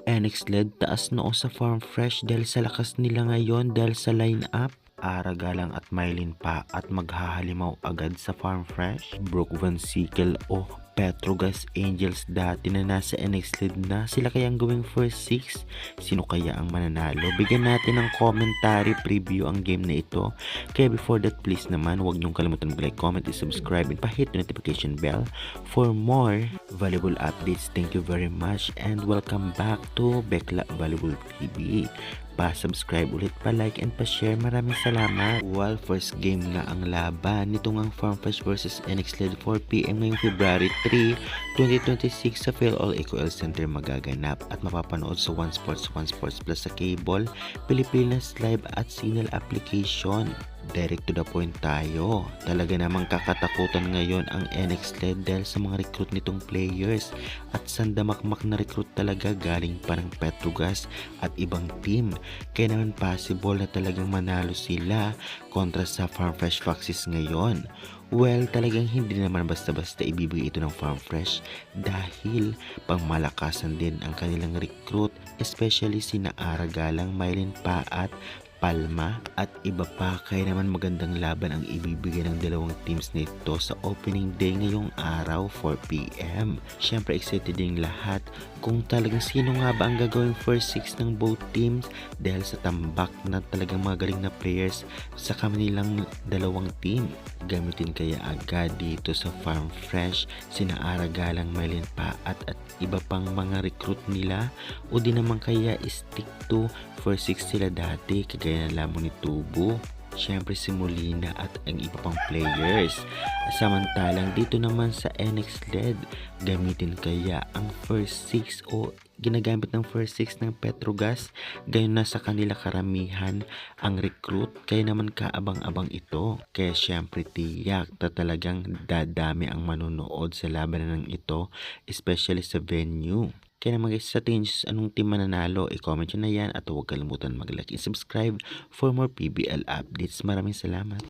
NX-LED taas noo sa Farm Fresh dahil sa lakas nila ngayon dahil sa line-up. Ara Galang at Mylene pa at maghahalimaw agad sa Farm Fresh. Brooke Van Sickle o Petrogas Angels dati na nasa NX-LED na, sila kayang gawing first 6? Sino kaya ang mananalo? Bigyan natin ng commentary preview ang game na ito. Kaya before that, please naman huwag niyong kalimutan mag-like, comment, and subscribe and pa-hit the notification bell for more valuable updates. Thank you very much and welcome back to Bekla Volleyball TV. Pa-subscribe ulit, pa-like and pa-share. Maraming salamat. Well, first game na ang laban nitong ang Farm Fresh versus NX-LED 4pm ngayong February 3, 2026 sa PhilAll EcoL Center magaganap at mapapanood sa One Sports Plus sa cable, Pilipinas Live at Signal application. Direct to the point tayo. Talaga namang kakatakutan ngayon ang NX-LED dahil sa mga recruit nitong players at sandamakmak na recruit talaga galing pa ng Petrogas at ibang team. Kaya naman possible na talagang manalo sila kontra sa Farm Fresh Foxes ngayon. Well, talagang hindi naman basta-basta ibibigay ito ng Farm Fresh dahil pangmalakasan din ang kanilang recruit, especially sina Ara Galang, Mylene pa at Palma at iba pa. Kaya naman magandang laban ang ibibigay ng dalawang teams nito sa opening day ngayong araw 4pm. Syempre excited din lahat kung talagang sino nga ba ang gagawing first 6 ng both teams dahil sa tambak na talagang mga galing na players sa kanilang dalawang team. Gamitin kaya agad dito sa Farm Fresh sina Ara Galang, Mylene pa at iba pang mga recruit nila, o di naman kaya stick to first 6 sila dati kagaya ng lamang ni Tubo, syempre si Molina at ang iba pang players. Samantalang dito naman sa NX-LED, gamitin kaya ang first 6 o ginagamit ng first 6 ng Petrogas, gayon na sa kanila karamihan ang recruit, kaya naman kaabang-abang ito. Kaya syempre tiyak na talagang dadami ang manonood sa labanan ng ito, especially sa venue. Kaya naman guys, sa tingin nyo anong team mananalo, i-comment nyo na yan at huwag kalimutan mag-like and subscribe for more PBL updates. Maraming salamat.